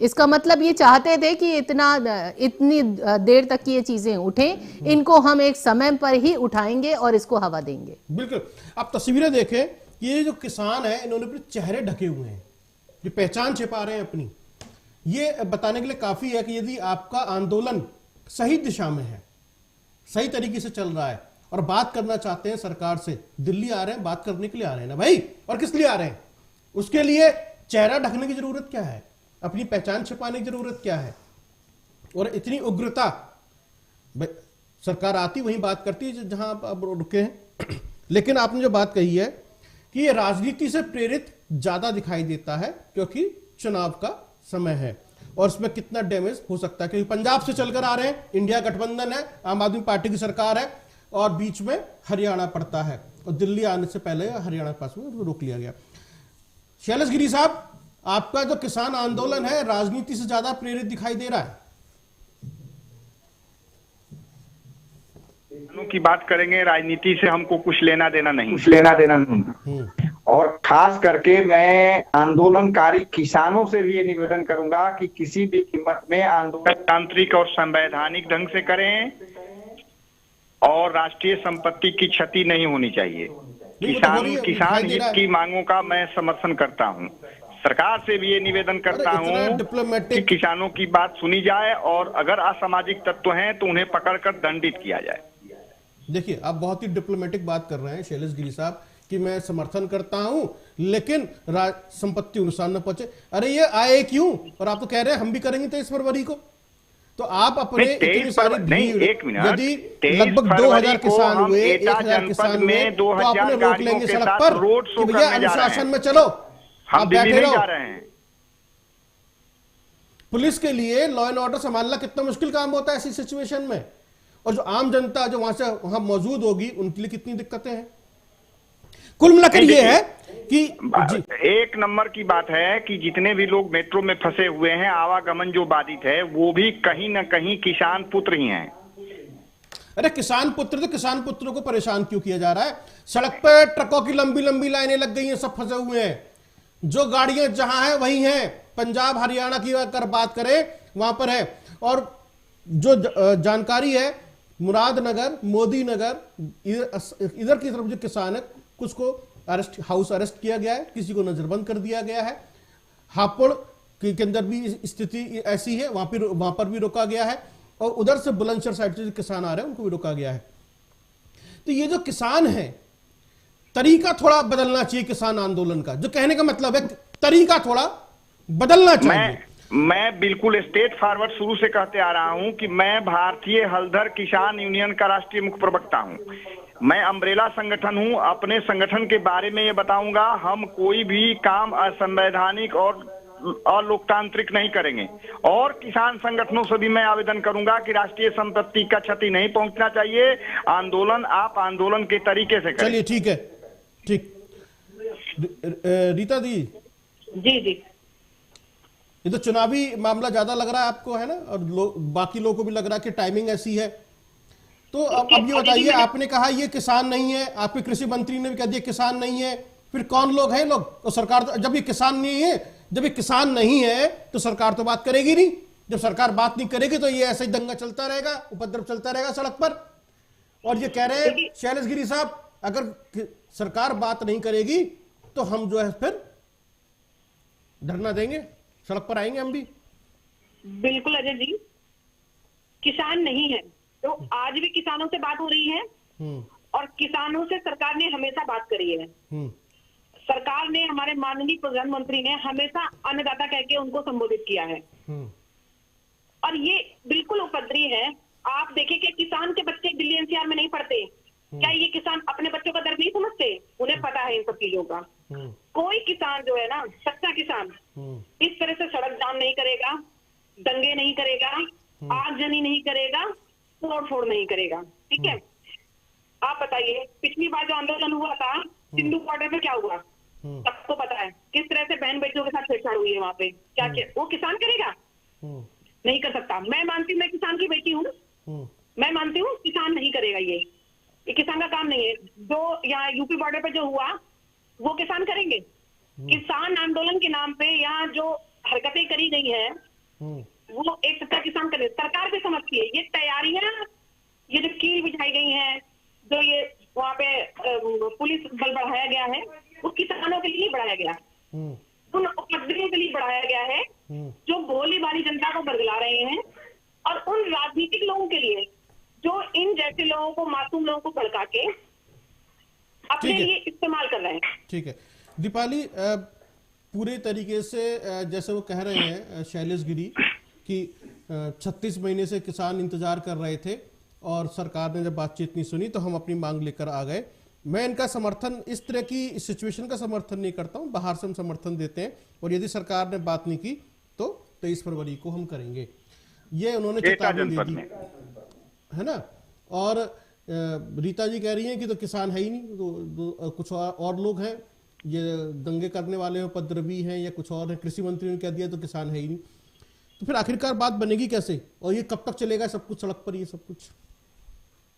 इसका मतलब ये चाहते थे कि इतनी देर तक की ये चीजें उठें, इनको हम एक समय पर ही उठाएंगे और इसको हवा देंगे। बिल्कुल। आप तस्वीरें देखें, ये जो किसान है इन्होंने अपने चेहरे ढके हुए हैं, ये पहचान छिपा रहे हैं अपनी। ये बताने के लिए काफी है कि यदि आपका आंदोलन सही दिशा में है, सही तरीके से चल रहा है और बात करना चाहते हैं सरकार से, दिल्ली आ रहे हैं, बात करने के लिए आ रहे हैं ना भाई, और किस लिए आ रहे हैं? उसके लिए चेहरा ढकने की जरूरत क्या है? अपनी पहचान छिपाने की जरूरत क्या है? और इतनी उग्रता, सरकार आती वहीं बात करती है जहां आप रुके हैं। लेकिन आपने जो बात कही है कि ये राजनीति से प्रेरित ज्यादा दिखाई देता है क्योंकि चुनाव का समय है और इसमें कितना डैमेज हो सकता है, क्योंकि पंजाब से चलकर आ रहे हैं, इंडिया गठबंधन है, आम आदमी पार्टी की सरकार है और बीच में हरियाणा पड़ता है और दिल्ली आने से पहले हरियाणा के पास में रोक लिया गया। शैलेश गिरी साहब, आपका जो किसान आंदोलन है राजनीति से ज्यादा प्रेरित दिखाई दे रहा है। की बात करेंगे, राजनीति से हमको कुछ लेना देना नहीं। और खास करके मैं आंदोलनकारी किसानों से भी ये निवेदन करूंगा कि किसी भी कीमत में आंदोलन तांत्रिक और संवैधानिक ढंग से करें और राष्ट्रीय संपत्ति की क्षति नहीं होनी चाहिए। किसान हित की मांगों का मैं समर्थन करता हूं। सरकार से भी ये निवेदन करता हूं कि किसानों की बात सुनी जाए और अगर असामाजिक तत्व हैं तो उन्हें पकड़कर दंडित किया जाए। देखिए, आप बहुत ही डिप्लोमेटिक बात कर रहे हैं शैलेश गिरी साहब कि मैं समर्थन करता हूं लेकिन संपत्ति नुकसान न पहुंचे। अरे ये आए क्यों? और आप तो कह रहे हैं हम भी करेंगे 23 फरवरी को। तो आप अपने इतनी सारी भीड़, यदि लगभग 2000 किसान हुए, 1000 किसान हुए, तो आपने रोक लेंगे सड़क पर कि भैया अनुशासन में चलो, आप बैठे रहो। पुलिस के लिए लॉ एंड ऑर्डर संभालना कितना मुश्किल काम होता है ऐसी सिचुएशन में, और जो आम जनता जो वहां मौजूद होगी उनके लिए कितनी दिक्कतें हैं। कुल मिलाकर ये है कि एक नंबर की बात है कि जितने भी लोग मेट्रो में फंसे हुए हैं, आवागमन जो बाधित है, वो भी कहीं ना कहीं किसान पुत्र ही हैं। अरे किसान पुत्र, तो किसान पुत्रों को परेशान क्यों किया जा रहा है? सड़क पर ट्रकों की लंबी लंबी लाइनें लग गई हैं, सब फंसे हुए हैं। जो गाड़ियां जहां हैं वहीं हैं। पंजाब हरियाणा की अगर बात करें वहां पर है। और जो जानकारी है, मुरादनगर, मोदी नगर, इधर की तरफ जो किसान है कुछ को हाउस अरेस्ट किया गया है, किसी को नजरबंद कर दिया गया है। हापुड़ के अंदर भी स्थिति ऐसी है, वहां पर भी रोका गया है, और उधर से बुलंदशहर साइड से जो किसान आ रहे हैं उनको भी रोका गया है। तो ये जो किसान है, तरीका थोड़ा बदलना चाहिए किसान आंदोलन का, जो कहने का मतलब है तरीका थोड़ा बदलना चाहिए। मैं बिल्कुल स्टेट फॉरवर्ड शुरू से कहते आ रहा हूं कि मैं भारतीय हलधर किसान यूनियन का राष्ट्रीय मुख्य प्रवक्ता हूं। मैं अम्ब्रेला संगठन हूं। अपने संगठन के बारे में ये बताऊंगा, हम कोई भी काम असंवैधानिक और लोकतांत्रिक नहीं करेंगे। और किसान संगठनों से भी मैं आवेदन करूंगा कि राष्ट्रीय संपत्ति का क्षति नहीं पहुंचना चाहिए। आंदोलन आप आंदोलन के तरीके से करें। चलिए ठीक है, ठीक। रीता दी जी ये तो चुनावी मामला ज्यादा लग रहा है आपको, है ना, और बाकी लोगों को भी लग रहा है कि टाइमिंग ऐसी है। तो अब ये बताइए, आपने कहा ये किसान नहीं है, आपके कृषि मंत्री ने भी कह दिया किसान नहीं है, फिर कौन लोग हैं लोग? तो सरकार तो, जब ये किसान नहीं है तो सरकार तो बात करेगी नहीं। जब सरकार बात नहीं करेगी तो ये ऐसे ही दंगा चलता रहेगा, उपद्रव चलता रहेगा सड़क पर। और ये कह रहे हैं शैलेश गिरी साहब, अगर सरकार बात नहीं करेगी तो हम जो है फिर धरना देंगे, सड़क पर आएंगे हम भी। बिल्कुल अजय जी, किसान नहीं है तो आज भी किसानों से बात हो रही है, और किसानों से सरकार ने हमेशा बात करी है। सरकार ने, हमारे माननीय प्रधानमंत्री ने हमेशा अन्नदाता कह के उनको संबोधित किया है। और ये बिल्कुल उपद्रवी है। आप देखिए कि किसान के बच्चे दिल्ली एनसीआर में नहीं पढ़ते, क्या ये किसान अपने बच्चों का दर्द नहीं समझते? उन्हें पता है इन सब चीजों का। कोई किसान जो है ना, सच्चा किसान इस तरह से सड़क जाम नहीं करेगा, दंगे नहीं करेगा, आगजनी नहीं करेगा, तोड़ फोड़ नहीं करेगा। ठीक है, आप बताइए पिछली बार जो आंदोलन हुआ था सिंधु बॉर्डर पे क्या हुआ? सबको पता है किस तरह से बहन बेटियों के साथ छेड़छाड़ हुई है वहां पे। क्या वो किसान करेगा? नहीं कर सकता। मैं मानती हूँ, मैं किसान की बेटी हूँ, मैं मानती हूँ किसान नहीं करेगा। ये किसान का काम नहीं है। जो यहाँ यूपी बॉर्डर पे जो हुआ वो किसान करेंगे? किसान आंदोलन के नाम पे यहाँ जो हरकतें करी गई है वो एक सच्चा किसान करे। सरकार भी समझती है ये तैयारियां, ये जो कील बिछाई गई है, जो ये वहाँ पे पुलिस बल बढ़ाया गया है, वो किसानों के लिए बढ़ाया गया, उन उपद्रवियों के लिए बढ़ाया गया है जो भोली भाली जनता को बरगला रहे हैं, और उन राजनीतिक लोगों के लिए जो इन जैसे लोगों को, मासूम लोगों को भड़का के अपने लिए इस्तेमाल कर रहे हैं। ठीक है दीपाली, पूरे तरीके से जैसे वो कह रहे हैं शैलेश गिरी कि 36 महीने से किसान इंतजार कर रहे थे और सरकार ने जब बातचीत नहीं सुनी तो हम अपनी मांग लेकर आ गए। मैं इनका समर्थन, इस तरह की सिचुएशन का समर्थन नहीं करता हूं। बाहर से हम समर्थन देते हैं, और यदि सरकार ने बात नहीं की तो 23 फरवरी को हम करेंगे, ये उन्होंने चेतावनी दे दी है ना। और रीता जी कह रही हैं कि तो किसान है ही नहीं, तो कुछ और लोग हैं, ये दंगे करने वाले उपद्रवी हैं या कुछ और है। कृषि मंत्री ने कह दिया तो किसान है ही नहीं, तो फिर आखिरकार बात बनेगी कैसे? और ये कब तक चलेगा सब कुछ सड़क पर, ये सब कुछ?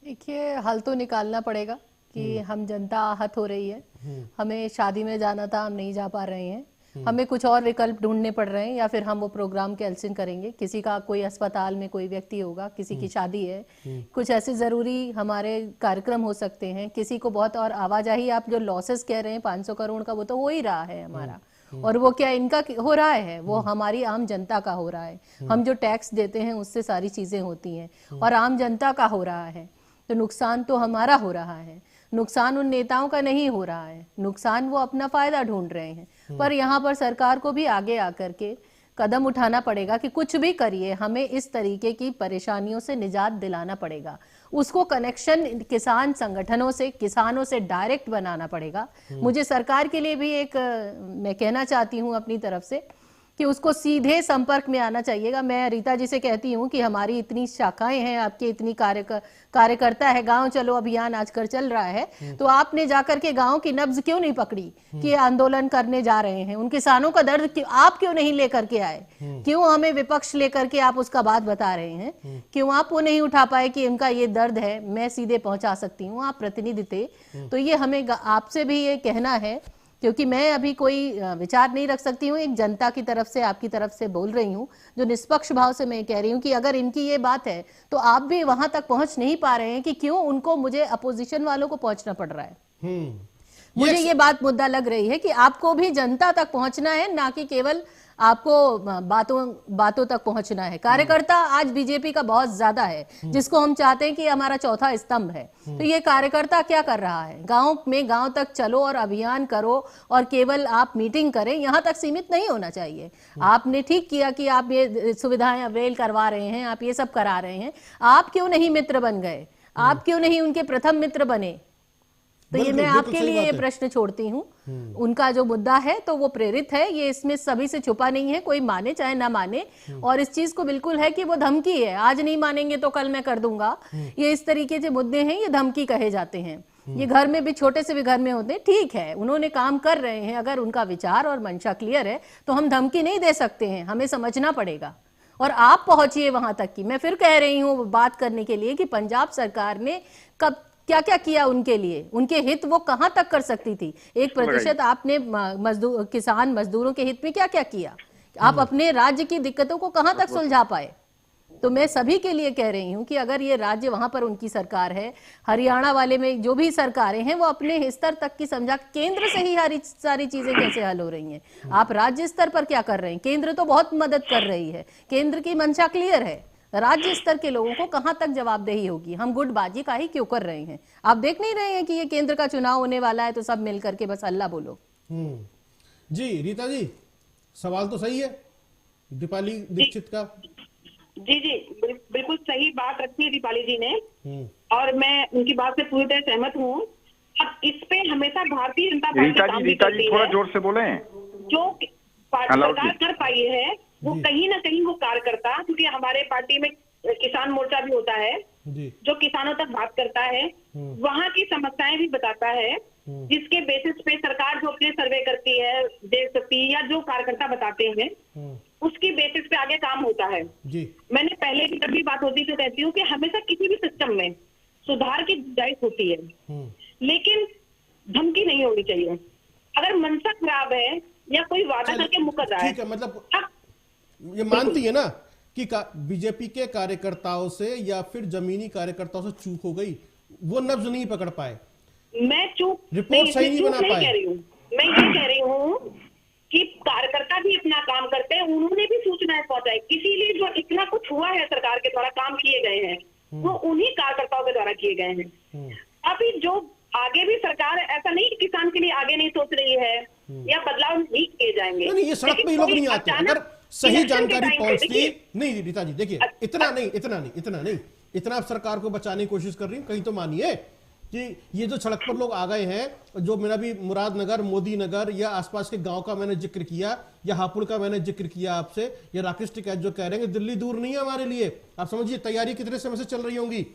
देखिए, हल तो निकालना पड़ेगा कि हम जनता आहत हो रही है, हमें शादी में जाना था, हम नहीं जा पा रहे हैं, हमें कुछ और विकल्प ढूंढने पड़ रहे हैं, या फिर हम वो प्रोग्राम कैंसिल करेंगे। किसी का कोई अस्पताल में कोई व्यक्ति होगा, किसी की शादी है, कुछ ऐसे जरूरी हमारे कार्यक्रम हो सकते हैं, किसी को बहुत, और आवाजाही, आप जो लॉसेस कह रहे हैं 500 करोड़ का, वो तो हो ही रहा है हमारा। और वो क्या इनका हो रहा है? वो हमारी आम जनता का हो रहा है। हम जो टैक्स देते हैं उससे सारी चीजें होती हैं, और आम जनता का हो रहा है। तो नुकसान तो हमारा हो रहा है, नुकसान उन नेताओं का नहीं हो रहा है, नुकसान वो अपना फायदा ढूंढ रहे हैं। पर यहाँ पर सरकार को भी आगे आकर के कदम उठाना पड़ेगा कि कुछ भी करिए, हमें इस तरीके की परेशानियों से निजात दिलाना पड़ेगा। उसको कनेक्शन किसान संगठनों से, किसानों से डायरेक्ट बनाना पड़ेगा। मुझे सरकार के लिए भी एक मैं कहना चाहती हूँ अपनी तरफ से कि उसको सीधे संपर्क में आना चाहिएगा। मैं रीता जी से कहती हूँ कि हमारी इतनी शाखाएं हैं, आपके इतनी कार्यकर्ता है, गांव चलो अभियान आजकल चल रहा है, तो आपने जाकर के गांव की नब्ज क्यों नहीं पकड़ी कि आंदोलन करने जा रहे हैं? उन किसानों का दर्द आप क्यों नहीं लेकर के आए? क्यों हमें विपक्ष लेकर के आप उसका बात बता रहे हैं? क्यों आप वो नहीं उठा पाए कि इनका ये दर्द है, मैं सीधे पहुंचा सकती हूँ? आप प्रतिनिधि थे, तो ये हमें आपसे भी ये कहना है, क्योंकि मैं अभी कोई विचार नहीं रख सकती हूँ, एक जनता की तरफ से, आपकी तरफ से बोल रही हूँ, जो निष्पक्ष भाव से मैं कह रही हूँ कि अगर इनकी ये बात है तो आप भी वहां तक पहुंच नहीं पा रहे हैं कि क्यों उनको, मुझे अपोजिशन वालों को पहुंचना पड़ रहा है। मुझे ये बात मुद्दा लग रही है कि आपको भी जनता तक पहुंचना है, ना कि केवल आपको बातों तक पहुंचना है। कार्यकर्ता आज बीजेपी का बहुत ज्यादा है, जिसको हम चाहते हैं कि हमारा चौथा स्तंभ है। तो ये कार्यकर्ता क्या कर रहा है? गांव में गांव तक चलो और अभियान करो, और केवल आप मीटिंग करें, यहां तक सीमित नहीं होना चाहिए। आपने ठीक किया कि आप ये सुविधाएं अवेल करवा रहे हैं, आप ये सब करा रहे हैं। आप क्यों नहीं मित्र बन गए? आप क्यों नहीं उनके प्रथम मित्र बने? तो ये मैं आपके लिए ये प्रश्न छोड़ती हूँ। उनका जो मुद्दा है तो वो प्रेरित है, ये इसमें सभी से छुपा नहीं है, कोई माने चाहे ना माने। और इस चीज को बिल्कुल है कि वो धमकी है, आज नहीं मानेंगे तो कल मैं कर दूंगा। ये इस तरीके के मुद्दे हैं, ये धमकी कहे जाते हैं। ये घर में भी, छोटे से भी घर में होते हैं। ठीक है, उन्होंने काम कर रहे हैं, अगर उनका विचार और मंशा क्लियर है तो हम धमकी नहीं दे सकते हैं, हमें समझना पड़ेगा। और आप पहुंचिए वहां तक की, मैं फिर कह रही हूँ बात करने के लिए कि पंजाब सरकार ने कब क्या क्या किया उनके लिए, उनके हित वो कहां तक कर सकती थी। 1% आपने किसान मजदूरों के हित में क्या क्या किया? आप अपने राज्य की दिक्कतों को कहां तक सुलझा पाए? तो मैं सभी के लिए कह रही हूं कि अगर ये राज्य, वहां पर उनकी सरकार है, हरियाणा वाले में जो भी सरकारें हैं वो अपने स्तर तक की समझा, केंद्र से ही सारी चीजें कैसे हल हो रही हैं। आप राज्य स्तर पर क्या कर रहे हैं? केंद्र तो बहुत मदद कर रही है, केंद्र की मंशा क्लियर है, राज्य स्तर के लोगों को कहां तक जवाबदेही होगी? हम गुटबाजी का ही क्यों कर रहे हैं? आप देख नहीं रहे हैं कि ये केंद्र का चुनाव होने वाला है, तो सब मिलकर के बस अल्लाह बोलो। जी रीता जी, सवाल तो सही है दीपाली दीक्षित का। जी जी, बिल्कुल सही बात रखी है दीपाली जी ने, और मैं उनकी बात से पूरी तरह सहमत हूँ। अब इस पे हमेशा भारतीय जनता पार्टी रीता जी थोड़ा जोर से बोले। जो सरकार कर पाई है वो कहीं ना कहीं वो कार्यकर्ता, क्योंकि हमारे पार्टी में किसान मोर्चा भी होता है जो किसानों तक बात करता है, वहाँ की समस्याएं भी बताता है, जिसके बेसिस पे सरकार जो अपने सर्वे करती है, देख सकती है, या जो कार्यकर्ता बताते हैं उसकी बेसिस पे आगे काम होता है। मैंने पहले की जब भी बात होती तो कहती हूँ कि हमेशा किसी भी सिस्टम में सुधार की गुंजाइश होती है, लेकिन धमकी नहीं होनी चाहिए। अगर मंशा खराब है या कोई वादा करके मुकर रहा है, मतलब ये मानती है ना कि बीजेपी के कार्यकर्ताओं से या फिर जमीनी कार्यकर्ताओं से चूक हो गई, वो नब्ज नहीं पकड़ पाए, मैं चूक रिपोर्ट सही नहीं बना पाए। मैं ये कह रही हूँ कि कार्यकर्ता भी अपना काम करते हैं, उन्होंने भी सूचनाएं पहुंचाई, इसीलिए जो इतना कुछ हुआ है सरकार के द्वारा काम किए गए हैं वो उन्हीं कार्यकर्ताओं के द्वारा किए गए हैं। अभी जो आगे भी सरकार ऐसा नहीं किसान के लिए आगे नहीं सोच रही है या बदलाव नहीं किए जाएंगे। नहीं, ये सड़क पे लोग नहीं आते, अगर सही जानकारी पहुंचती नहीं। रीता जी देखिए, इतना सरकार को बचाने की कोशिश कर रही हूँ, कहीं तो मानिए कि ये जो सड़क पर लोग आ गए हैं, जो मेरा भी मुरादनगर, मोदी नगर या आसपास के गांव का मैंने जिक्र किया, या हापुड़ का मैंने जिक्र किया आपसे, या राकेश टिकैत जो कह रहे हैं दिल्ली दूर नहीं है हमारे लिए। आप समझिए तैयारी कितने समय से चल रही होंगी।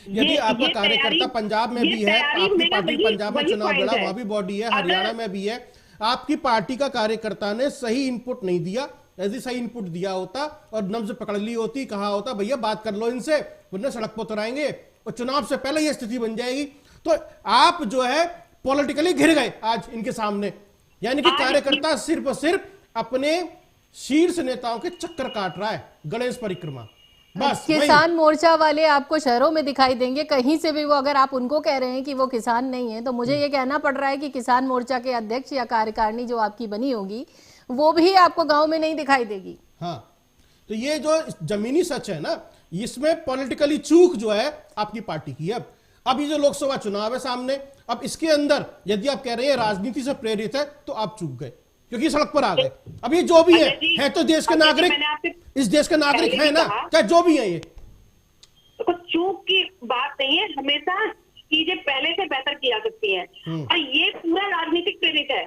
यदि आपका कार्यकर्ता पंजाब में भी है, आपकी पार्टी पंजाब में चुनाव लड़ा, वहां भी बॉडी है, हरियाणा में भी है, आपकी पार्टी का कार्यकर्ता ने सही इनपुट नहीं दिया, यदि सही इनपुट दिया होता और नब्ज पकड़ ली होती, कहा होता भैया बात कर लो इनसे, वरना सड़क पर उतराएंगे और चुनाव से पहले यह स्थिति बन जाएगी, तो आप जो है पॉलिटिकली घिर गए आज इनके सामने। यानी कि कार्यकर्ता सिर्फ अपने शीर्ष नेताओं के चक्कर काट रहा है, गणेश परिक्रमा बस। किसान मोर्चा वाले आपको शहरों में दिखाई देंगे, कहीं से भी वो, अगर आप उनको कह रहे हैं कि वो किसान नहीं है, तो मुझे ये कहना पड़ रहा है कि किसान मोर्चा के अध्यक्ष या कार्यकारिणी जो आपकी बनी होगी वो भी आपको गांव में नहीं दिखाई देगी। हाँ, तो ये जो जमीनी सच है ना, इसमें पॉलिटिकली चूक जो है आपकी पार्टी की है। अब ये जो लोकसभा चुनाव है सामने, अब इसके अंदर यदि आप कह रहे हैं राजनीति से प्रेरित है तो आप चूक गए, क्योंकि सड़क पर आ गए। अब ये जो भी है तो देश के नागरिक, इस देश के नागरिक है ना, चाहे जो भी है। ये तो चूक की बात नहीं है, हमेशा चीजें पहले से बेहतर की जा सकती है, और ये पूरा राजनीतिक प्रेरित है।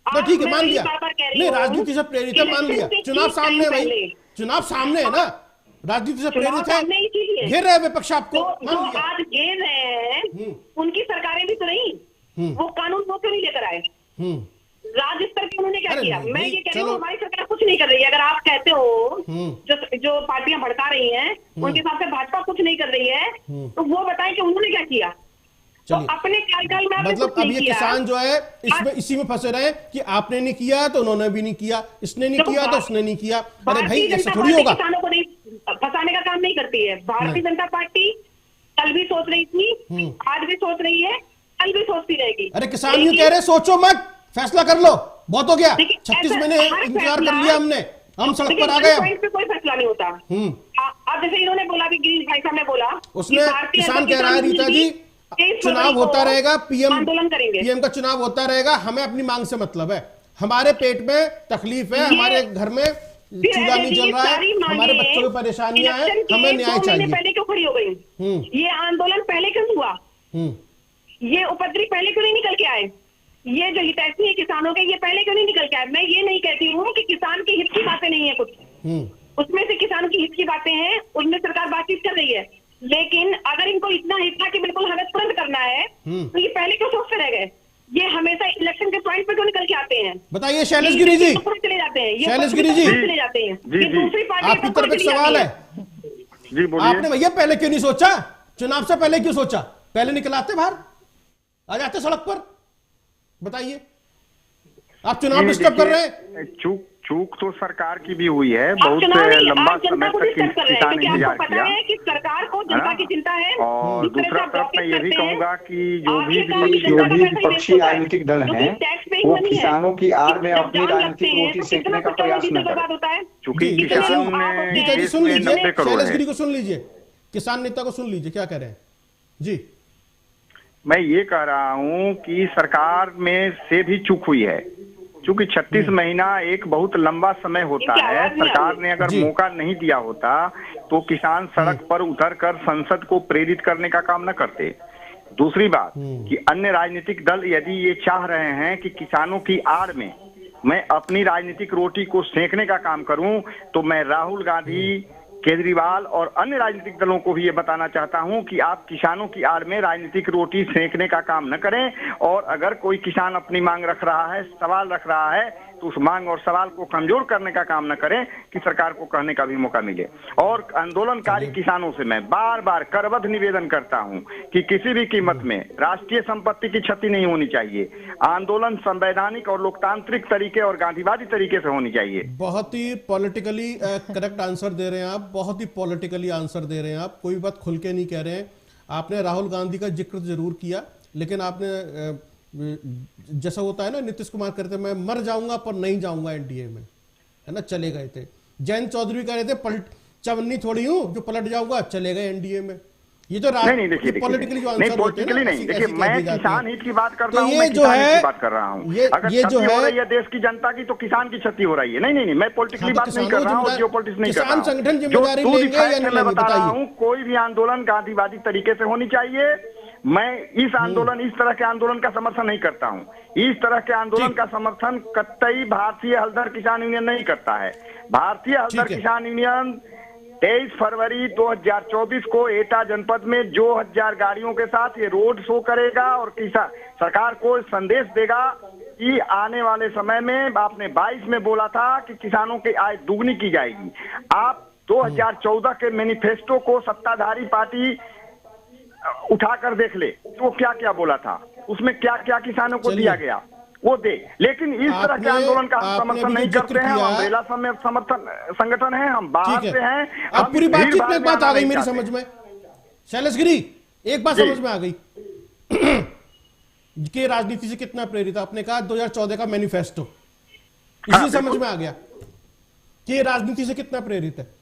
तो ठीक है, मान लिया, नहीं राजनीति से प्रेरित है, मान लिया, चुनाव सामने है भाई, चुनाव सामने है ना, राजनीति से प्रेरित है, घेर रहे विपक्ष आपको, जो आज घेर रहे हैं उनकी सरकारें भी तो नहीं, वो कानून वो क्यों नहीं लेकर आए? राज्य स्तर पे उन्होंने क्या किया? मैं ये कह रही हूँ हमारी सरकार कुछ नहीं कर रही है। अगर आप कहते हो जो पार्टियां भड़का रही हैं उनके हिसाब से भाजपा कुछ नहीं कर रही है, तो वो बताएं कि उन्होंने क्या किया। तो अपने कार्यकाल में मतलब अब ये किसान जो है इसमें इसी में फंसे रहे कि आपने नहीं किया तो उन्होंने भी नहीं किया, इसने नहीं किया तो उसने नहीं किया। अरे भाई ऐसा थोड़ी होगा। किसानों को नहीं फंसाने का काम नहीं करती है भारतीय जनता पार्टी। कल भी सोच रही थी, आज भी सोच रही है कल भी सोचती रहेगी। अरे किसान यूं कह रहे सोचो मत, फैसला कर लो, बहुत हो गया, देखिए, 36 ऐसा महीने हर इंतजार कर फैसला- लिया हमने, हम सड़क देखिए, पर आ हर गए अब। पॉइंट पे कोई फैसला नहीं होता। अब जैसे इन्होंने बोला भी, गिरीश भाई साहब ने बोला उसने कि भारतीय किसान जनता कह रहा है किसान रीता जी, यूनियन 23 चुनाव फरवरी होता को रहेगा, आंदोलन करेंगे। पीएम का चुनाव होता रहेगा, हमें अपनी मांग से मतलब है, हमारे पेट में तकलीफ है, हमारे घर में फिर चूल्हा ऐसे नहीं जी जल रहा है, सारी मांगें हमारे बच्चों को परेशानियां हैं, इलेक्शन के हमें 2 न्याय महीने चाहिए। पहले क्यों खड़ी हो गई? ये आंदोलन पहले क्यों हुआ? ये उपद्रवी पहले क्यों नहीं निकल के आए? ये जो हितैषी है किसानों के, ये पहले क्यों नहीं निकल के आए? मैं ये नहीं कहती हूँ कि किसान के हित की बातें नहीं है कुछ, उसमें से किसानों की हित की बातें हैं, उनमें सरकार बातचीत कर रही है, लेकिन अगर इनको इतना हित था कि बिल्कुल हमें तुरंत करना है, तो ये पहले क्यों सोचते रह गए? ये हमेशा इलेक्शन के पॉइंट पे क्यों निकल के आते हैं? बताइए शैलेश गिरी जी, चले जाते हैं, शैलेश गिरी जी, चले जाते हैं, ये दूसरी पार्टी आपकी तरफ एक सवाल है, जी बोलिए। आपने भैया पहले क्यों नहीं सोचा, चुनाव से पहले क्यों सोचा? पहले निकल आते बाहर, आ जाते सड़क पर, बताइए। आप चुनाव डिस्टर्ब कर रहे हैं। चूक तो सरकार की भी हुई है, बहुत लंबा समय तक किसान इंतजार किया है कि सरकार को जनता की चिंता है। और दूसरा तरफ मैं ये भी कहूंगा कि जो भी विपक्षी राजनीतिक दल हैं वो किसानों की आड़ में अपनी राजनीतिक रोटी सेकने का प्रयास न करें। चूंकि गीता जी सुन लीजिए, 90 करोड़ शैलेश है। गिरी को सुन लीजिए, किसान नेता को सुन लीजिए क्या कह रहे हैं जी। मैं ये कह रहा हूँ कि सरकार में से भी चूक हुई है, क्योंकि 36 महीना एक बहुत लंबा समय होता है। सरकार ने अगर मौका नहीं दिया होता तो किसान सड़क पर उतरकर संसद को प्रेरित करने का काम न करते। दूसरी बात कि अन्य राजनीतिक दल यदि ये चाह रहे हैं कि किसानों की आड़ में मैं अपनी राजनीतिक रोटी को सेंकने का काम करूं, तो मैं राहुल गांधी, केजरीवाल और अन्य राजनीतिक दलों को भी ये बताना चाहता हूं कि आप किसानों की आड़ में राजनीतिक रोटी सेंकने का काम न करें, और अगर कोई किसान अपनी मांग रख रहा है, सवाल रख रहा है, तो उस मांग और सवाल को कमजोर करने का काम न करें कि सरकार को कहने का भी मौका मिले। और आंदोलनकारी किसानों से मैं बार बार करबद्ध निवेदन करता हूं कि किसी भी कीमत में राष्ट्रीय संपत्ति की क्षति नहीं होनी चाहिए। आंदोलन संवैधानिक और लोकतांत्रिक तरीके और गांधीवादी तरीके से होनी चाहिए। बहुत ही पॉलिटिकली करेक्ट आंसर दे रहे हैं आप, बहुत ही पॉलिटिकली आंसर दे रहे हैं आप, कोई बात खुल के नहीं कह रहे हैं। आपने राहुल गांधी का जिक्र जरूर किया, लेकिन आपने जैसा होता है ना, नीतीश कुमार कहते मैं मर जाऊंगा पर नहीं जाऊंगा एनडीए में, है ना, चले गए थे। जयंत चौधरी कह रहे थे चवन्नी थोड़ी हूं जो पलट जाऊंगा, चले गए एनडीए में। ये तो नहीं देखिए पॉलिटिकली जो नहीं, आंसर होते हैं ना, नहीं देखिए, मैं किसान हित की बात कर रहा हूँ, ये मैं जो किसान हित है की बात कर रहा हूँ। अगर ये जो क्षति हो है रही है देश की जनता की, तो किसान की क्षति हो रही है। नहीं, मैं पॉलिटिकली बात नहीं कर रहा हूँ, जियो पॉलिटिक्स नहीं कर रहा हूँ। किसान संगठन जिम्मेदारी लेंगे या नहीं मैं बता रहा लेंगे? हूँ, कोई भी आंदोलन गांधीवादी तरीके से होनी चाहिए। मैं इस आंदोलन, इस तरह के आंदोलन का समर्थन नहीं करता हूं। इस तरह के आंदोलन का समर्थन कतई भारतीय हलदर किसान यूनियन नहीं करता है। भारतीय हलदर किसान यूनियन 23 फरवरी 2024 को एटा जनपद में जो 1000 गाड़ियों के साथ ये रोड शो करेगा और किसान सरकार को संदेश देगा कि आने वाले समय में, आपने 22 में बोला था कि किसानों की आय दुगनी की जाएगी। आप 2014 के मैनिफेस्टो को सत्ताधारी पार्टी उठाकर देख ले, तो क्या क्या बोला था, उसमें क्या क्या किसानों को दिया गया वो दे। लेकिन इस तरह के आंदोलन का समर्थन नहीं करते हैं। हम अम्ब्रेला समर्थन संगठन है, हम बाहर से हैं। अब पूरी बातचीत में एक बात आ गई मेरी समझ में, शैलेश गिरी, एक बात समझ में आ गई कि राजनीति से कितना प्रेरित। आपने कहा 2014 का मैनिफेस्टो, इसी समझ में आ गया कि राजनीति से कितना प्रेरित है।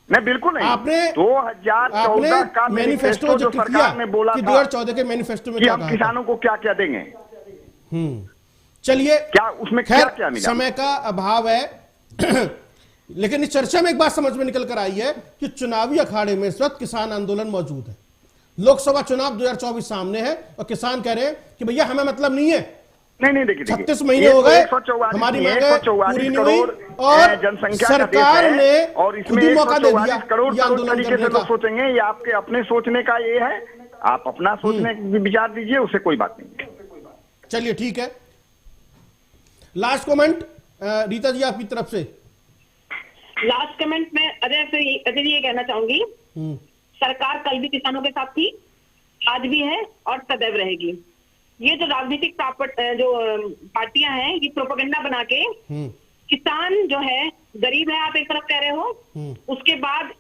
नहीं, बिल्कुल नहीं। आपने 2014 का मैनिफेस्टो जो सरकार ने बोला कि 2014 के मैनिफेस्टो में कि हम किसानों को क्या क्या देंगे। चलिए, क्या उसमें क्या क्या मिला? समय का अभाव है लेकिन इस चर्चा में एक बात समझ में निकल कर आई है कि चुनावी अखाड़े में इस वक्त किसान आंदोलन मौजूद है। लोकसभा चुनाव 2024 सामने है और किसान कह रहे हैं कि भैया हमें मतलब नहीं है। नहीं देखिए, 36 महीने हो गए, हमारी मांगे पूरी नहीं हुई और जनसंख्या सरकार ने और खुद ही मौका दे दिया करोड़ आंदोलन तरीके करने से का। लोग सोचेंगे। ये आपके अपने सोचने का ये है, आप अपना सोचने विचार दीजिए, उससे कोई बात नहीं। चलिए ठीक है, लास्ट कमेंट रीता जी आपकी तरफ से। लास्ट कमेंट में अजय जी ये कहना चाहूंगी, सरकार कल भी किसानों के साथ थी, आज भी है और सदैव रहेगी। ये जो राजनीतिक जो पार्टियां हैं, ये प्रोपेगेंडा बना के किसान जो है गरीब है, आप एक तरफ कह रहे हो, उसके बाद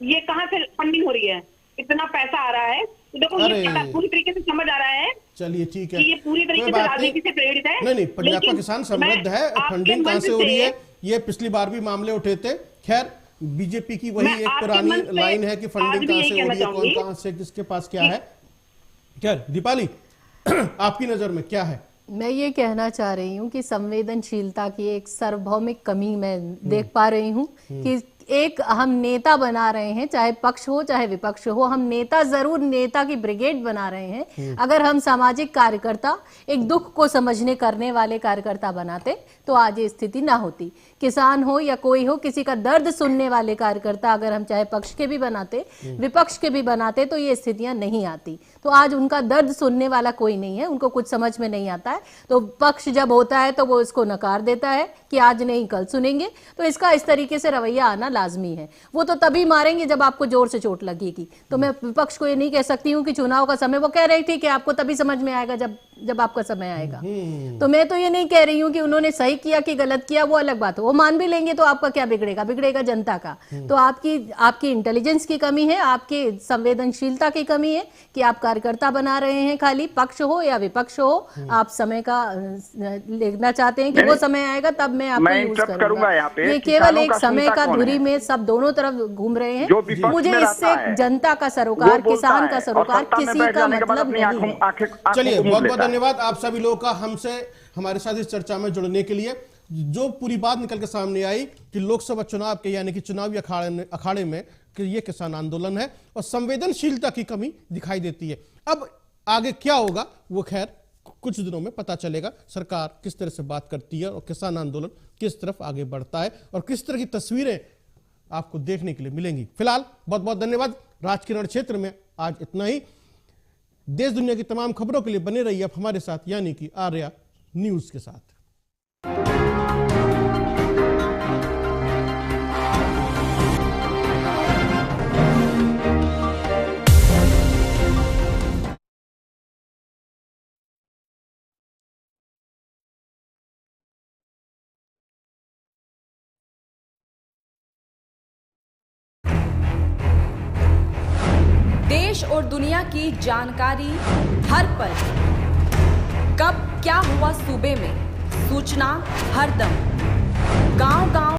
ये कहां से फंडिंग हो रही है? इतना पैसा आ रहा है, तो देखो अरे। ये पूरी तरीके से समझ आ रहा है चलिए ठीक है, कि ये पूरी तरीके कोई से बात राजनीति से प्रेरित है। नहीं पंजाब का लेकिन किसान मैं समृद्ध है, आपके फंडिंग कहाँ मंच से हो रही से- है, ये पिछली बार भी मामले उठे थे। खैर बीजेपी की वही मैं एक आपके पुरानी मंच पे लाइन है कि आज फंडिंग भी कहाँ यही से हो कहना रही है, कौन चाहूंगी कहाँ से, किसके पास क्या है। खैर दीपाली आपकी नजर में क्या है? मैं ये कहना चाह रही हूँ कि संवेदनशीलता की एक सार्वभौमिक कमी मैं देख पा रही हूँ कि एक हम नेता बना रहे हैं, चाहे पक्ष हो चाहे विपक्ष हो, हम नेता जरूर नेता की ब्रिगेड बना रहे हैं। अगर हम सामाजिक कार्यकर्ता, एक दुख को समझने करने वाले कार्यकर्ता बनाते तो आज ये स्थिति ना होती। किसान हो या कोई हो, किसी का दर्द सुनने वाले कार्यकर्ता अगर हम चाहे पक्ष के भी बनाते विपक्ष के भी बनाते तो ये स्थितियां नहीं आती। तो आज उनका दर्द सुनने वाला कोई नहीं है, उनको कुछ समझ में नहीं आता है। तो पक्ष जब होता है तो वो इसको नकार देता है कि आज नहीं कल सुनेंगे। तो इसका इस तरीके से रवैया आना लाजमी है। वो तो तभी मारेंगे जब आपको जोर से चोट लगेगी। तो मैं विपक्ष को ये नहीं कह सकती हूँ कि चुनाव का समय, वो कह रही थी कि आपको तभी समझ में आएगा जब आपका समय आएगा। तो मैं तो ये नहीं कह रही हूँ कि उन्होंने सही किया कि गलत किया, वो अलग बात है, वो मान भी लेंगे तो आपका क्या बिगड़ेगा, बिगड़ेगा जनता का। तो आपकी इंटेलिजेंस की कमी है, आपकी संवेदनशीलता की कमी है कि आप कार्यकर्ता बना रहे हैं, खाली पक्ष हो या विपक्ष हो, आप समय का लेना चाहते हैं कि वो समय आएगा तब मैं आपको यूज करूंगा करूंगा। यहाँ पे। ये केवल किसानों एक का समय सुनता का कौन धुरी है? में सब दोनों तरफ घूम रहे हैं। जो विपक्ष मुझे में इससे रहता है, जनता का वो सरोकार, बोलता किसान है, का और सरोकार सत्ता में किसी बैठ का जाने के बाद मतलब अपनी नहीं है। आंखों चलिए को मूंद बहुत बहुत लेता है। धन्यवाद आप सभी लोगों का हमसे हमारे साथ इस चर्चा में जुड़ने के लिए। जो पूरी बात निकल के सामने आई कि लोकसभा चुनाव के यानी कि चुनावी अखाड़े में कि ये किसान आंदोलन है और संवेदनशीलता की कमी दिखाई देती है। अब आगे क्या होगा वो खैर कुछ दिनों में पता चलेगा, सरकार किस तरह से बात करती है और किसान आंदोलन किस तरफ आगे बढ़ता है और किस तरह की तस्वीरें आपको देखने के लिए मिलेंगी। फिलहाल बहुत बहुत धन्यवाद। राजकीय रण क्षेत्र में आज इतना ही। देश दुनिया की तमाम खबरों के लिए बने रहिए आप हमारे साथ, यानी कि आर्या न्यूज के साथ। देश और दुनिया की जानकारी हर पल, कब क्या हुआ सूबे में, सूचना हर दम, गांव-गांव